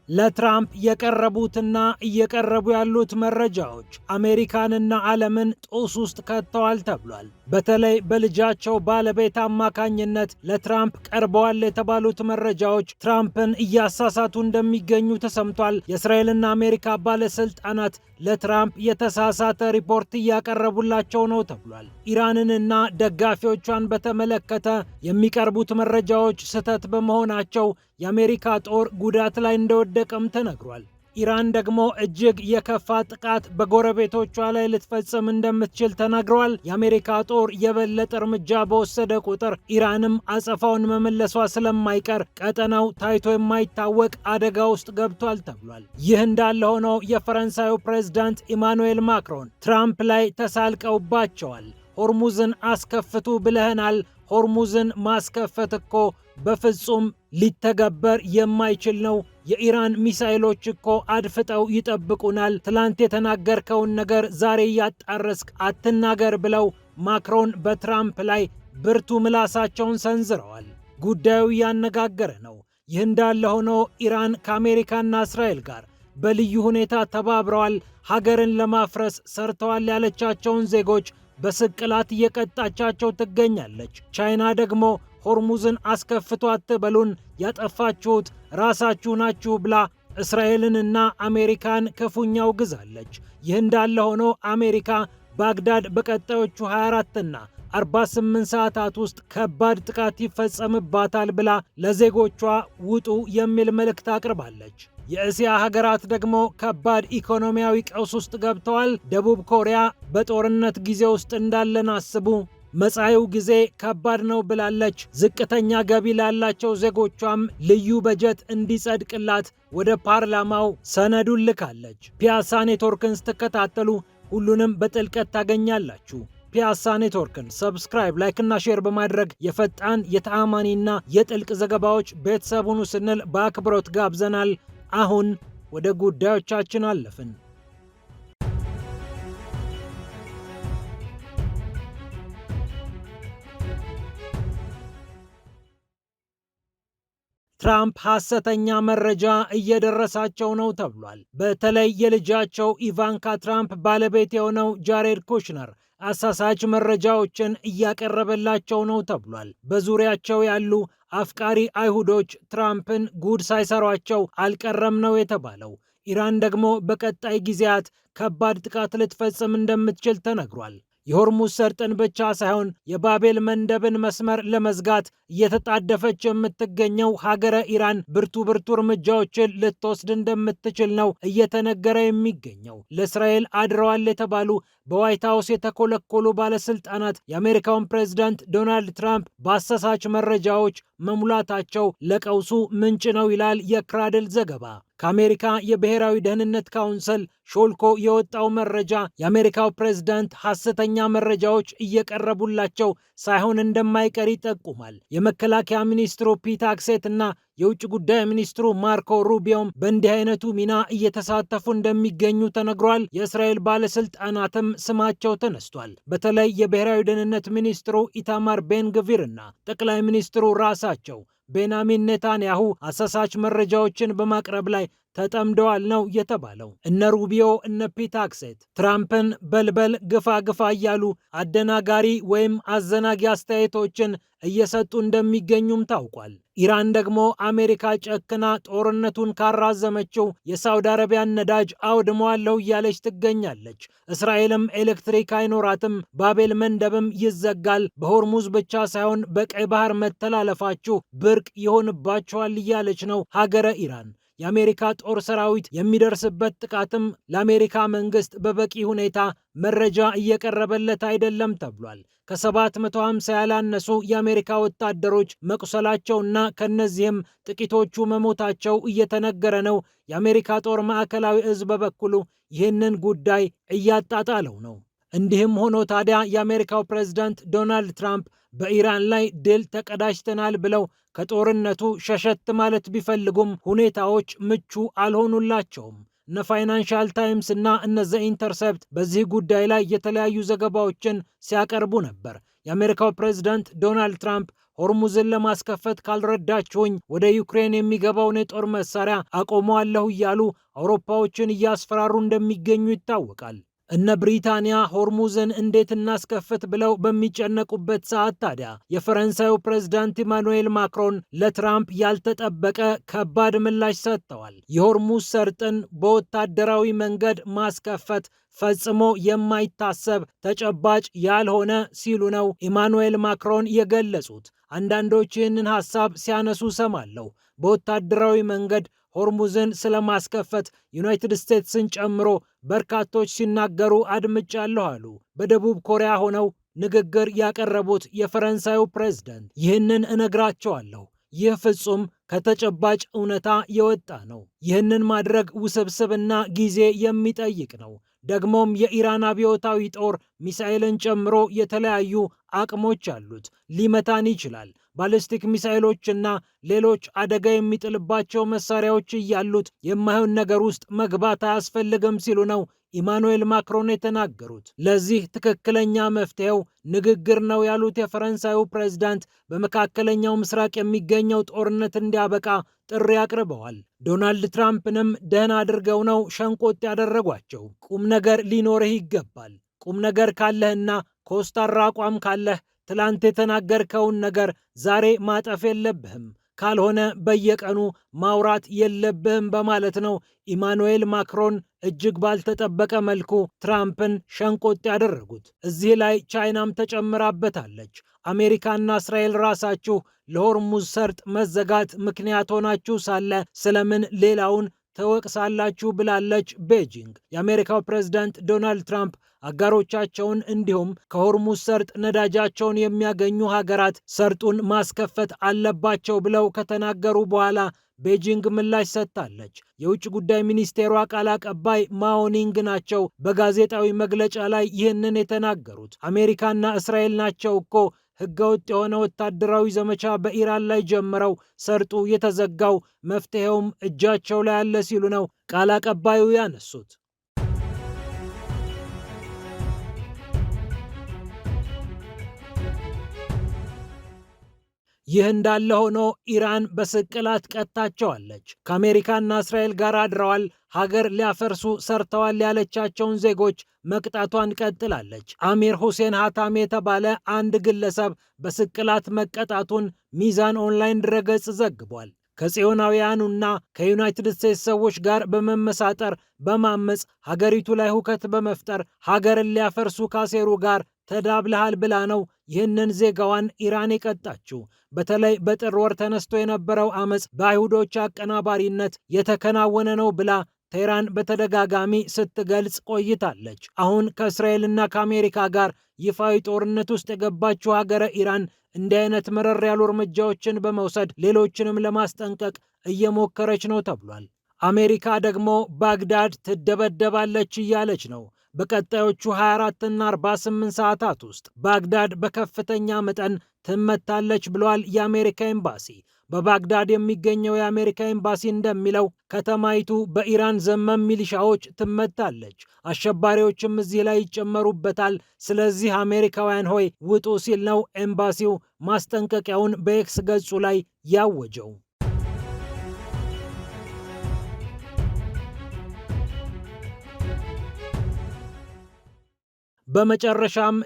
ለትራምፕ የቀረቡትና እየቀረቡ ያሉት መረጃዎች አሜሪካንና ዓለምን ጦስ ውስጥ ከተዋል ተብሏል። በተለይ በልጃቸው ባለቤት አማካኝነት ለትራምፕ ቀርበዋል የተባሉት መረጃዎች ትራምፕን እያሳሳቱ እንደሚገኙ ተሰምቷል። የእስራኤልና አሜሪካ ባለስልጣናት ለትራምፕ የተሳሳተ ሪፖርት እያቀረቡላቸው ነው ተብሏል። ኢራንንና ደጋፊዎቿን በተመለከተ የሚቀርቡት መረጃዎች ስህተት በመሆናቸው የአሜሪካ ጦር ጉዳት ላይ እንደወደቀም ተነግሯል። ኢራን ደግሞ እጅግ የከፋ ጥቃት በጎረቤቶቿ ላይ ልትፈጽም እንደምትችል ተናግረዋል። የአሜሪካ ጦር የበለጠ እርምጃ በወሰደ ቁጥር ኢራንም አጸፋውን መመለሷ ስለማይቀር ቀጠናው ታይቶ የማይታወቅ አደጋ ውስጥ ገብቷል ተብሏል። ይህ እንዳለ ሆኖ የፈረንሳዩ ፕሬዝዳንት ኢማኑኤል ማክሮን ትራምፕ ላይ ተሳልቀውባቸዋል። ሆርሙዝን አስከፍቱ ብለህናል። ሆርሙዝን ማስከፈት እኮ በፍጹም ሊተገበር የማይችል ነው። የኢራን ሚሳኤሎች እኮ አድፍጠው ይጠብቁናል። ትላንት የተናገርከውን ነገር ዛሬ እያጣረስክ አትናገር ብለው ማክሮን በትራምፕ ላይ ብርቱ ምላሳቸውን ሰንዝረዋል። ጉዳዩ እያነጋገረ ነው። ይህ እንዳለ ሆኖ ኢራን ከአሜሪካና እስራኤል ጋር በልዩ ሁኔታ ተባብረዋል፣ ሀገርን ለማፍረስ ሰርተዋል ያለቻቸውን ዜጎች በስቅላት እየቀጣቻቸው ትገኛለች። ቻይና ደግሞ ሆርሙዝን አስከፍቶ አትበሉን፣ ያጠፋችሁት ራሳችሁ ናችሁ ብላ እስራኤልንና አሜሪካን ክፉኛ አውግዛለች። ይህ እንዳለ ሆኖ አሜሪካ ባግዳድ በቀጣዮቹ 24ና 48 ሰዓታት ውስጥ ከባድ ጥቃት ይፈጸምባታል ብላ ለዜጎቿ ውጡ የሚል መልእክት አቅርባለች። የእስያ ሀገራት ደግሞ ከባድ ኢኮኖሚያዊ ቀውስ ውስጥ ገብተዋል። ደቡብ ኮሪያ በጦርነት ጊዜ ውስጥ እንዳለን አስቡ፣ መጻኢው ጊዜ ከባድ ነው ብላለች። ዝቅተኛ ገቢ ላላቸው ዜጎቿም ልዩ በጀት እንዲጸድቅላት ወደ ፓርላማው ሰነዱን ልካለች። ፒያሳ ኔትወርክን ስትከታተሉ ሁሉንም በጥልቀት ታገኛላችሁ። ፒያሳ ኔትወርክን ሰብስክራይብ፣ ላይክ እና ሼር በማድረግ የፈጣን የተአማኒና የጥልቅ ዘገባዎች ቤተሰብ ሁኑ ስንል በአክብሮት ጋብዘናል። አሁን ወደ ጉዳዮቻችን አለፍን። ትራምፕ ሐሰተኛ መረጃ እየደረሳቸው ነው ተብሏል። በተለይ የልጃቸው ኢቫንካ ትራምፕ ባለቤት የሆነው ጃሬድ ኩሽነር አሳሳች መረጃዎችን እያቀረበላቸው ነው ተብሏል። በዙሪያቸው ያሉ አፍቃሪ አይሁዶች ትራምፕን ጉድ ሳይሰሯቸው አልቀረም ነው የተባለው። ኢራን ደግሞ በቀጣይ ጊዜያት ከባድ ጥቃት ልትፈጽም እንደምትችል ተነግሯል። የሆርሙዝ ሰርጥን ብቻ ሳይሆን የባቤል መንደብን መስመር ለመዝጋት እየተጣደፈች የምትገኘው ሀገረ ኢራን ብርቱ እርምጃዎችን ልትወስድ እንደምትችል ነው እየተነገረ የሚገኘው። ለእስራኤል አድረዋል የተባሉ በዋይት ሀውስ የተኮለኮሉ ባለስልጣናት የአሜሪካውን ፕሬዝዳንት ዶናልድ ትራምፕ በአሳሳች መረጃዎች መሙላታቸው ለቀውሱ ምንጭ ነው ይላል የክራድል ዘገባ። ከአሜሪካ የብሔራዊ ደህንነት ካውንስል ሾልኮ የወጣው መረጃ የአሜሪካው ፕሬዝዳንት ሐሰተኛ መረጃዎች እየቀረቡላቸው ሳይሆን እንደማይቀር ይጠቁማል። የመከላከያ ሚኒስትሩ ፒት ሄግሴት እና የውጭ ጉዳይ ሚኒስትሩ ማርኮ ሩቢዮም በእንዲህ አይነቱ ሚና እየተሳተፉ እንደሚገኙ ተነግሯል። የእስራኤል ባለስልጣናትም ስማቸው ተነስቷል። በተለይ የብሔራዊ ደህንነት ሚኒስትሩ ኢታማር ቤን ግቪር እና ጠቅላይ ሚኒስትሩ ራሳቸው ቤንያሚን ኔታንያሁ አሳሳች መረጃዎችን በማቅረብ ላይ ተጠምደዋል ነው የተባለው። እነ ሩቢዮ እነ ፒት ሄግሴት ትራምፕን በልበል ግፋ እያሉ አደናጋሪ ወይም አዘናጊ አስተያየቶችን እየሰጡ እንደሚገኙም ታውቋል። ኢራን ደግሞ አሜሪካ ጨክና ጦርነቱን ካራዘመችው የሳውዲ አረቢያን ነዳጅ አውድመዋለሁ እያለች ትገኛለች። እስራኤልም ኤሌክትሪክ አይኖራትም፣ ባቤል መንደብም ይዘጋል፣ በሆርሙዝ ብቻ ሳይሆን በቀይ ባህር መተላለፋችሁ ብርቅ ይሆንባቸዋል እያለች ነው ሀገረ ኢራን። የአሜሪካ ጦር ሰራዊት የሚደርስበት ጥቃትም ለአሜሪካ መንግስት በበቂ ሁኔታ መረጃ እየቀረበለት አይደለም ተብሏል። ከ750 ያላነሱ የአሜሪካ ወታደሮች መቁሰላቸውና ከነዚህም ጥቂቶቹ መሞታቸው እየተነገረ ነው። የአሜሪካ ጦር ማዕከላዊ እዝ በበኩሉ ይህንን ጉዳይ እያጣጣለው ነው። እንዲህም ሆኖ ታዲያ የአሜሪካው ፕሬዝዳንት ዶናልድ ትራምፕ በኢራን ላይ ድል ተቀዳጅተናል ብለው ከጦርነቱ ሸሸት ማለት ቢፈልጉም ሁኔታዎች ምቹ አልሆኑላቸውም። እነ ፋይናንሻል ታይምስ እና እነ ዘ ኢንተርሰፕት በዚህ ጉዳይ ላይ የተለያዩ ዘገባዎችን ሲያቀርቡ ነበር። የአሜሪካው ፕሬዝዳንት ዶናልድ ትራምፕ ሆርሙዝን ለማስከፈት ካልረዳችሁኝ ወደ ዩክሬን የሚገባውን የጦር መሳሪያ አቆመዋለሁ እያሉ አውሮፓዎችን እያስፈራሩ እንደሚገኙ ይታወቃል። እነ ብሪታንያ ሆርሙዝን እንዴት እናስከፍት ብለው በሚጨነቁበት ሰዓት ታዲያ የፈረንሳዩ ፕሬዝዳንት ኢማኑኤል ማክሮን ለትራምፕ ያልተጠበቀ ከባድ ምላሽ ሰጥተዋል። የሆርሙዝ ሰርጥን በወታደራዊ መንገድ ማስከፈት ፈጽሞ የማይታሰብ ተጨባጭ ያልሆነ ሲሉ ነው ኢማኑኤል ማክሮን የገለጹት። አንዳንዶች ይህንን ሐሳብ ሲያነሱ ሰማለሁ። በወታደራዊ መንገድ ሆርሙዝን ስለማስከፈት ዩናይትድ ስቴትስን ጨምሮ በርካቶች ሲናገሩ አድምጫለሁ አሉ በደቡብ ኮሪያ ሆነው ንግግር ያቀረቡት የፈረንሳዩ ፕሬዝዳንት። ይህንን እነግራቸዋለሁ። ይህ ፍጹም ከተጨባጭ እውነታ የወጣ ነው። ይህንን ማድረግ ውስብስብና ጊዜ የሚጠይቅ ነው። ደግሞም የኢራን አብዮታዊ ጦር ሚሳኤልን ጨምሮ የተለያዩ አቅሞች አሉት። ሊመታን ይችላል። ባሊስቲክ ሚሳኤሎችና ሌሎች አደጋ የሚጥልባቸው መሳሪያዎች እያሉት የማይሆን ነገር ውስጥ መግባት አያስፈልግም ሲሉ ነው ኢማኑኤል ማክሮን የተናገሩት። ለዚህ ትክክለኛ መፍትሄው ንግግር ነው ያሉት የፈረንሳዩ ፕሬዝዳንት በመካከለኛው ምስራቅ የሚገኘው ጦርነት እንዲያበቃ ጥሪ አቅርበዋል። ዶናልድ ትራምፕንም ደህና አድርገው ነው ሸንቆጥ ያደረጓቸው። ቁም ነገር ሊኖርህ ይገባል። ቁም ነገር ካለህና ኮስታራ አቋም ካለህ ትላንት የተናገርከውን ነገር ዛሬ ማጠፍ የለብህም። ካልሆነ በየቀኑ ማውራት የለብህም በማለት ነው ኢማኑኤል ማክሮን እጅግ ባልተጠበቀ መልኩ ትራምፕን ሸንቆጥ ያደረጉት። እዚህ ላይ ቻይናም ተጨምራበታለች። አሜሪካና እስራኤል ራሳችሁ ለሆርሙዝ ሰርጥ መዘጋት ምክንያት ሆናችሁ ሳለ ስለምን ሌላውን ተወቅሳላችሁ ብላለች ቤጂንግ። የአሜሪካው ፕሬዝዳንት ዶናልድ ትራምፕ አጋሮቻቸውን እንዲሁም ከሆርሙዝ ሰርጥ ነዳጃቸውን የሚያገኙ ሀገራት ሰርጡን ማስከፈት አለባቸው ብለው ከተናገሩ በኋላ ቤጂንግ ምላሽ ሰጥታለች። የውጭ ጉዳይ ሚኒስቴሯ ቃል አቀባይ ማኦኒንግ ናቸው በጋዜጣዊ መግለጫ ላይ ይህንን የተናገሩት። አሜሪካና እስራኤል ናቸው እኮ ህገወጥ የሆነ ወታደራዊ ዘመቻ በኢራን ላይ ጀምረው ሰርጡ የተዘጋው፣ መፍትሄውም እጃቸው ላይ አለ ሲሉ ነው ቃል አቀባዩ ያነሱት። ይህ እንዳለ ሆኖ ኢራን በስቅላት ቀጣቸዋለች። ከአሜሪካና እስራኤል ጋር አድረዋል፣ ሀገር ሊያፈርሱ ሰርተዋል ያለቻቸውን ዜጎች መቅጣቷን ቀጥላለች። አሚር ሁሴን ሀታም የተባለ አንድ ግለሰብ በስቅላት መቀጣቱን ሚዛን ኦንላይን ድረገጽ ዘግቧል። ከጽዮናውያኑና ከዩናይትድ ስቴትስ ሰዎች ጋር በመመሳጠር በማመፅ ሀገሪቱ ላይ ሁከት በመፍጠር ሀገርን ሊያፈርሱ ካሴሩ ጋር ተዳብለሃል ብላ ነው ይህንን ዜጋዋን ኢራን የቀጣችው። በተለይ በጥር ወር ተነስቶ የነበረው አመፅ በአይሁዶች አቀናባሪነት የተከናወነ ነው ብላ ቴህራን በተደጋጋሚ ስትገልጽ ቆይታለች። አሁን ከእስራኤልና ከአሜሪካ ጋር ይፋዊ ጦርነት ውስጥ የገባችው ሀገረ ኢራን እንዲህ አይነት መረር ያሉ እርምጃዎችን በመውሰድ ሌሎችንም ለማስጠንቀቅ እየሞከረች ነው ተብሏል። አሜሪካ ደግሞ ባግዳድ ትደበደባለች እያለች ነው። በቀጣዮቹ 24 እና 48 ሰዓታት ውስጥ ባግዳድ በከፍተኛ መጠን ትመታለች ብሏል የአሜሪካ ኤምባሲ። በባግዳድ የሚገኘው የአሜሪካ ኤምባሲ እንደሚለው ከተማይቱ በኢራን ዘመም ሚሊሻዎች ትመታለች፣ አሸባሪዎችም እዚህ ላይ ይጨመሩበታል። ስለዚህ አሜሪካውያን ሆይ ውጡ ሲል ነው ኤምባሲው ማስጠንቀቂያውን በኤክስ ገጹ ላይ ያወጀው። በመጨረሻም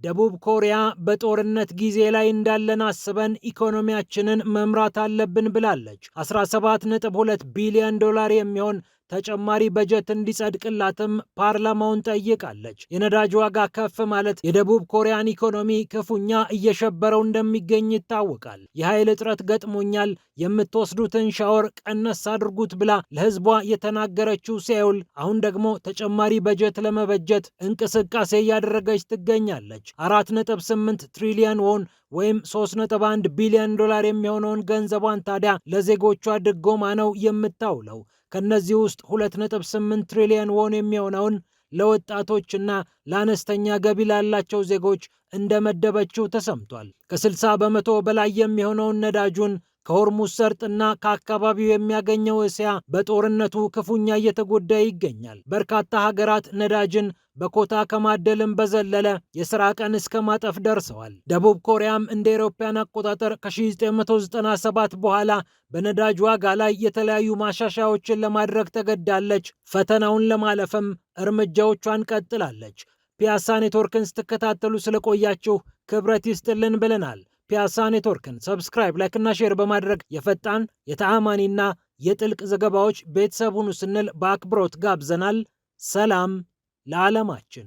ደቡብ ኮሪያ በጦርነት ጊዜ ላይ እንዳለን አስበን ኢኮኖሚያችንን መምራት አለብን ብላለች። 17.2 ቢሊዮን ዶላር የሚሆን ተጨማሪ በጀት እንዲጸድቅላትም ፓርላማውን ጠይቃለች። የነዳጅ ዋጋ ከፍ ማለት የደቡብ ኮሪያን ኢኮኖሚ ክፉኛ እየሸበረው እንደሚገኝ ይታወቃል። የኃይል እጥረት ገጥሞኛል፣ የምትወስዱትን ሻወር ቀነስ አድርጉት ብላ ለሕዝቧ የተናገረችው ሴውል አሁን ደግሞ ተጨማሪ በጀት ለመበጀት እንቅስቃሴ እያደረገች ትገኛለች። 4.8 ትሪሊየን ዎን ወይም 3.1 ቢሊዮን ዶላር የሚሆነውን ገንዘቧን ታዲያ ለዜጎቿ ድጎማ ነው የምታውለው። ከነዚህ ውስጥ 2.8 ትሪሊየን ዎን የሚሆነውን ለወጣቶችና ለአነስተኛ ገቢ ላላቸው ዜጎች እንደመደበችው ተሰምቷል። ከ60 በመቶ በላይ የሚሆነውን ነዳጁን ከሆርሙዝ ሰርጥና ከአካባቢው የሚያገኘው እስያ በጦርነቱ ክፉኛ እየተጎዳ ይገኛል። በርካታ ሀገራት ነዳጅን በኮታ ከማደልም በዘለለ የሥራ ቀን እስከ ማጠፍ ደርሰዋል። ደቡብ ኮሪያም እንደ አውሮፓውያን አቆጣጠር ከ1997 በኋላ በነዳጅ ዋጋ ላይ የተለያዩ ማሻሻያዎችን ለማድረግ ተገዳለች። ፈተናውን ለማለፍም እርምጃዎቿን ቀጥላለች። ፒያሳ ኔትወርክን ስትከታተሉ ስለቆያችሁ ክብረት ይስጥልን ብለናል። ፒያሳ ኔትወርክን ሰብስክራይብ፣ ላይክ እና ሼር በማድረግ የፈጣን የተአማኒና የጥልቅ ዘገባዎች ቤተሰቡን ስንል በአክብሮት ጋብዘናል። ሰላም ለዓለማችን።